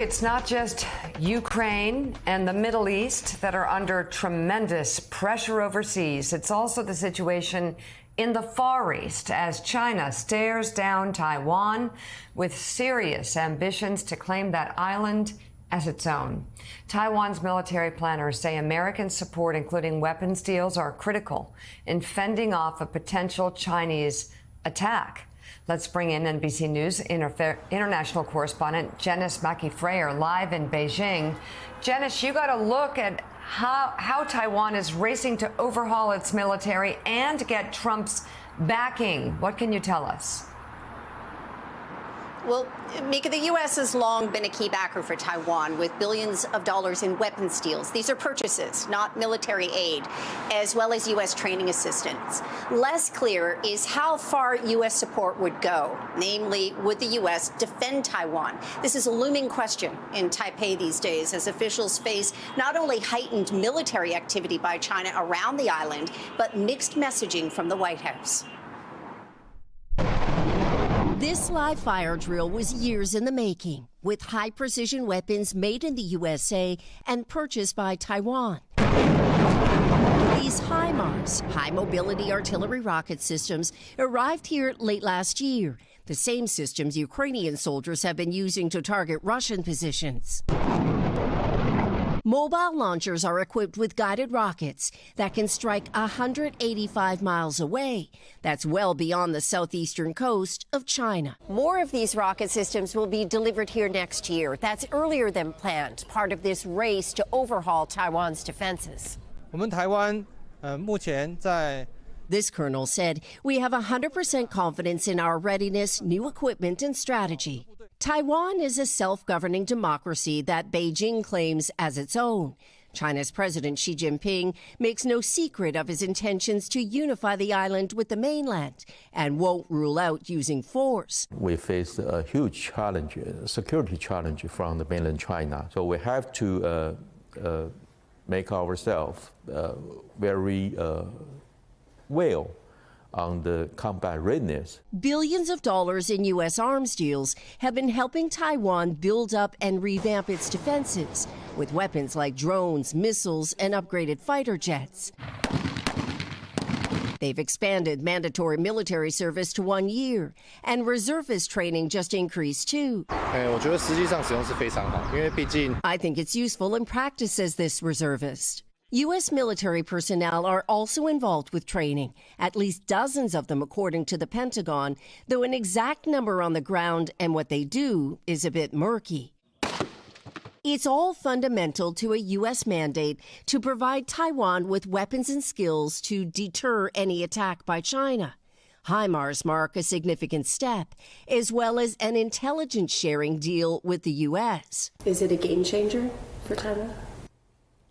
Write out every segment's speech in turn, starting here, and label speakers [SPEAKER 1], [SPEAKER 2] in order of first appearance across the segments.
[SPEAKER 1] It's not just Ukraine and the Middle East that are under tremendous pressure overseas. It's also the situation in the Far East as China stares down Taiwan with serious ambitions to claim that island as its own. Taiwan's military planners say American support, including weapons deals, are critical in fending off a potential Chinese attack. Let's bring in NBC News international correspondent Janice Mackey-Frayer live in Beijing. Janice, you got to look at how Taiwan is racing to overhaul its military and get Trump's backing. What can you tell us?
[SPEAKER 2] Well, Mika, the U.S. has long been a key backer for Taiwan with billions of dollars in weapons deals. These are purchases, not military aid, as well as U.S. training assistance. Less clear is how far U.S. support would go. Namely, would the U.S. defend Taiwan? This is a looming question in Taipei these days as officials face not only heightened military activity by China around the island, but mixed messaging from the White House.
[SPEAKER 3] This live fire drill was years in the making, with high-precision weapons made in the USA and purchased by Taiwan. These HIMARS, high-mobility artillery rocket systems, arrived here late last year, the same systems Ukrainian soldiers have been using to target Russian positions. Mobile launchers are equipped with guided rockets that can strike 185 miles away. That's well beyond the southeastern coast of China.
[SPEAKER 2] More of these rocket systems will be delivered here next year. That's earlier than planned, part of this race to overhaul Taiwan's defenses.
[SPEAKER 3] This colonel said, "We have 100% confidence in our readiness, new equipment, and strategy." Taiwan is a self-governing democracy that Beijing claims as its own. China's President Xi Jinping makes no secret of his intentions to unify the island with the mainland and won't rule out using force.
[SPEAKER 4] We face a huge challenge, a security challenge from the mainland China. So we have to make ourselves very well on the combat readiness.
[SPEAKER 3] Billions of dollars in U.S. arms deals have been helping Taiwan build up and revamp its defenses with weapons like drones, missiles, and upgraded fighter jets. They've expanded mandatory military service to 1 year, and reservist training just increased too.
[SPEAKER 5] I
[SPEAKER 3] think it's useful in practice, says this reservist. U.S. military personnel are also involved with training, at least dozens of them according to the Pentagon, though an exact number on the ground and what they do is a bit murky. It's all fundamental to a U.S. mandate to provide Taiwan with weapons and skills to deter any attack by China. HIMARS mark a significant step, as well as an intelligence sharing deal with the U.S.
[SPEAKER 6] Is it a game changer for Taiwan?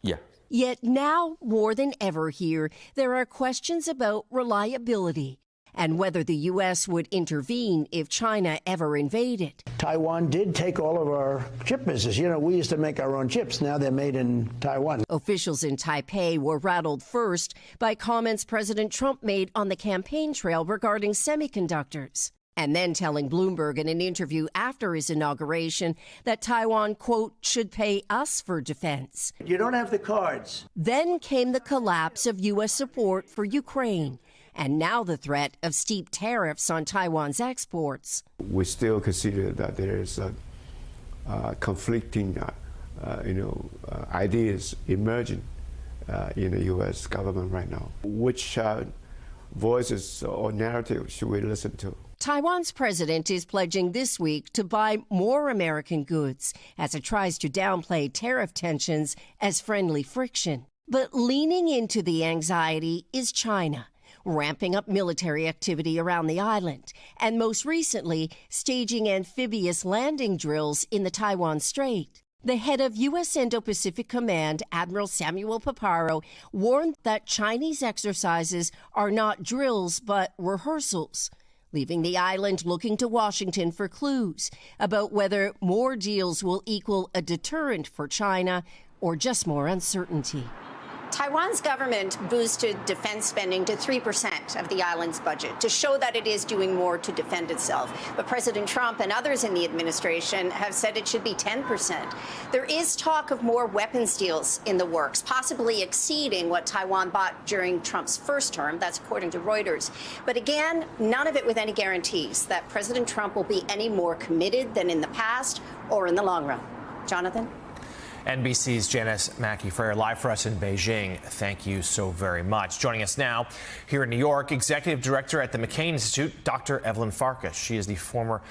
[SPEAKER 4] Yeah.
[SPEAKER 3] Yet now, more than ever here, there are questions about reliability and whether the U.S. would intervene if China ever invaded.
[SPEAKER 7] Taiwan did take all of our chip business. You know, we used to make our own chips. Now they're made in Taiwan.
[SPEAKER 3] Officials in Taipei were rattled first by comments President Trump made on the campaign trail regarding semiconductors, and then telling Bloomberg in an interview after his inauguration that Taiwan, quote, should pay us for defense.
[SPEAKER 7] You don't have the cards.
[SPEAKER 3] Then came the collapse of U.S. support for Ukraine, and now the threat of steep tariffs on Taiwan's exports.
[SPEAKER 8] We still consider that there is conflicting ideas emerging in the U.S. government right now. Which voices or narrative should we listen to?
[SPEAKER 3] Taiwan's president is pledging this week to buy more American goods as it tries to downplay tariff tensions as friendly friction. But leaning into the anxiety is China, ramping up military activity around the island, and most recently, staging amphibious landing drills in the Taiwan Strait. The head of U.S. Indo-Pacific Command, Admiral Samuel Paparo, warned that Chinese exercises are not drills but rehearsals, leaving the island looking to Washington for clues about whether more deals will equal a deterrent for China or just more uncertainty.
[SPEAKER 2] Taiwan's government boosted defense spending to 3% of the island's budget to show that it is doing more to defend itself. But President Trump and others in the administration have said it should be 10%. There is talk of more weapons deals in the works, possibly exceeding what Taiwan bought during Trump's first term. That's according to Reuters. But again, none of it with any guarantees that President Trump will be any more committed than in the past or in the long run. Jonathan?
[SPEAKER 5] NBC's Janice Mackey-Frayer live for us in Beijing. Thank you so very much. Joining us now here in New York, Executive Director at the McCain Institute, Dr. Evelyn Farkas. She is the former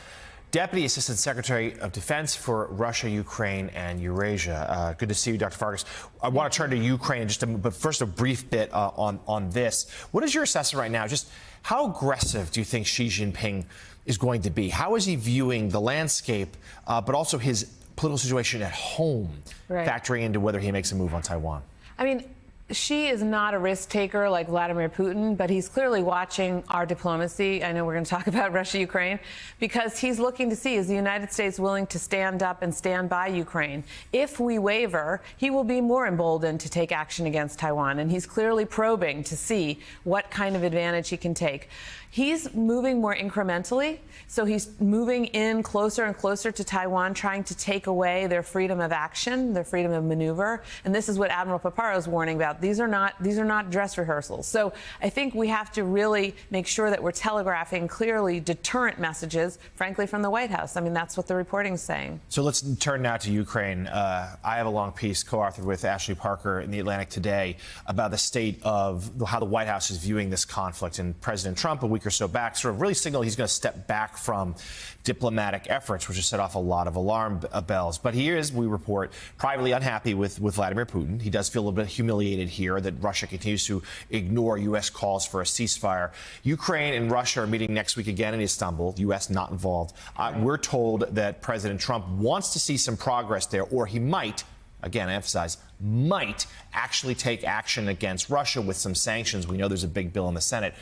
[SPEAKER 5] Deputy Assistant Secretary of Defense for Russia, Ukraine, and Eurasia. Good to see you, Dr. Farkas. I want to turn to Ukraine in just but first a brief bit on this. What is your assessment right now? Just how aggressive do you think Xi Jinping is going to be? How is he viewing the landscape, but also his political situation at home, factoring into whether he makes a move on Taiwan?
[SPEAKER 9] I mean, Xi is not a risk taker like Vladimir Putin, but he's clearly watching our diplomacy. I know we're going to talk about Russia, Ukraine, because he's looking to see, is the United States willing to stand up and stand by Ukraine? If we waver, he will be more emboldened to take action against Taiwan, and he's clearly probing to see what kind of advantage he can take. He's moving more incrementally, so he's moving in closer and closer to Taiwan, trying to take away their freedom of action, their freedom of maneuver. And this is what Admiral Paparo is warning about. These are not dress rehearsals. So I think we have to really make sure that we're telegraphing clearly deterrent messages, frankly, from the White House. I mean, that's what the reporting is saying.
[SPEAKER 5] So let's turn now to Ukraine. I have a long piece co-authored with Ashley Parker in The Atlantic today about the state of how the White House is viewing this conflict. And President Trump, a week or so back, sort of really signaled he's going to step back from diplomatic efforts, which has set off a lot of alarm bells. But he is, we report, privately unhappy with Vladimir Putin. He does feel a little bit humiliated here that Russia continues to ignore U.S. calls for a ceasefire. Ukraine and Russia are meeting next week again in Istanbul, the U.S. not involved. We're told that President Trump wants to see some progress there, or he might, again, I emphasize, might actually take action against Russia with some sanctions. We know there's a big bill in the Senate.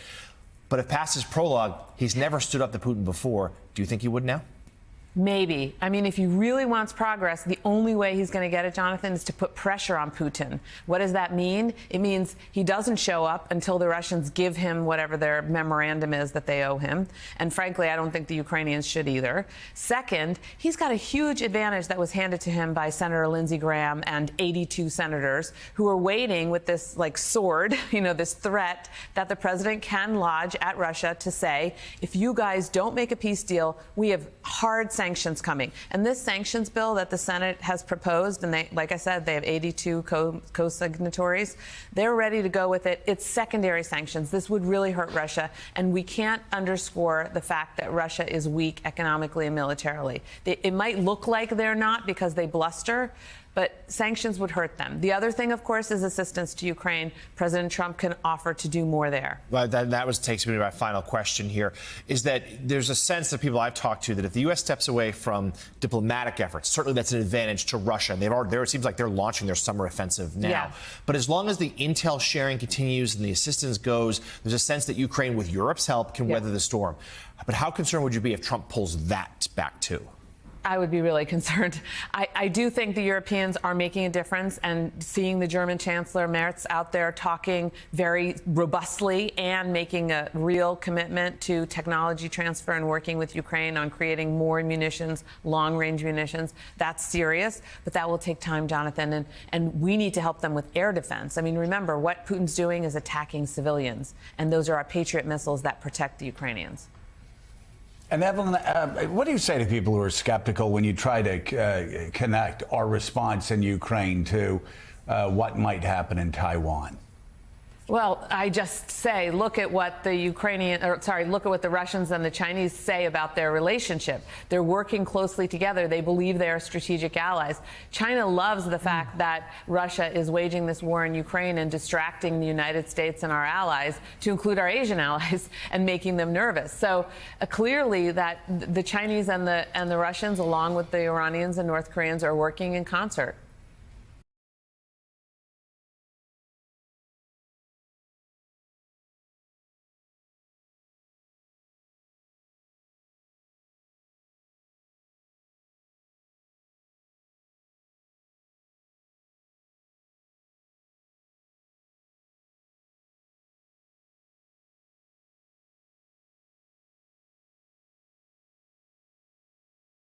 [SPEAKER 5] But if past his prologue, he's never stood up to Putin before, do you think he would now?
[SPEAKER 9] Maybe. I mean, if he really wants progress, the only way he's going to get it, Jonathan, is to put pressure on Putin. What does that mean? It means he doesn't show up until the Russians give him whatever their memorandum is that they owe him. And frankly, I don't think the Ukrainians should either. Second, he's got a huge advantage that was handed to him by Senator Lindsey Graham and 82 senators who are waiting with this sword, this threat that the president can lodge at Russia to say, if you guys don't make a peace deal, we have hard sanctions coming. And this sanctions bill that the Senate has proposed, and they, like I said, they have 82 co-signatories, they're ready to go with it. It's secondary sanctions. This would really hurt Russia, and we can't underscore the fact that Russia is weak economically and militarily. It might look like they're not because they bluster, but sanctions would hurt them. The other thing, of course, is assistance to Ukraine. President Trump can offer to do more there.
[SPEAKER 5] Well, that takes me to my final question here, is that there's a sense that people I've talked to that if the U.S. steps away from diplomatic efforts, certainly that's an advantage to Russia. It seems like they're launching their summer offensive now. Yeah. But as long as the intel sharing continues and the assistance goes, there's a sense that Ukraine, with Europe's help, can weather the storm. But how concerned would you be if Trump pulls that back too?
[SPEAKER 9] I would be really concerned. I do think the Europeans are making a difference, and seeing the German Chancellor Merz out there talking very robustly and making a real commitment to technology transfer and working with Ukraine on creating more munitions, long-range munitions, that's serious. But that will take time, Jonathan, and we need to help them with air defense. I mean, remember, what Putin's doing is attacking civilians, and those are our Patriot missiles that protect the Ukrainians.
[SPEAKER 10] And Evelyn, what do you say to people who are skeptical when you try to connect our response in Ukraine to what might happen in Taiwan?
[SPEAKER 9] Well, I just say, look at what the Russians and the Chinese say about their relationship. They're working closely together. They believe they are strategic allies. China loves the fact that Russia is waging this war in Ukraine and distracting the United States and our allies, to include our Asian allies, and making them nervous. So clearly that the Chinese and the Russians, along with the Iranians and North Koreans, are working in concert.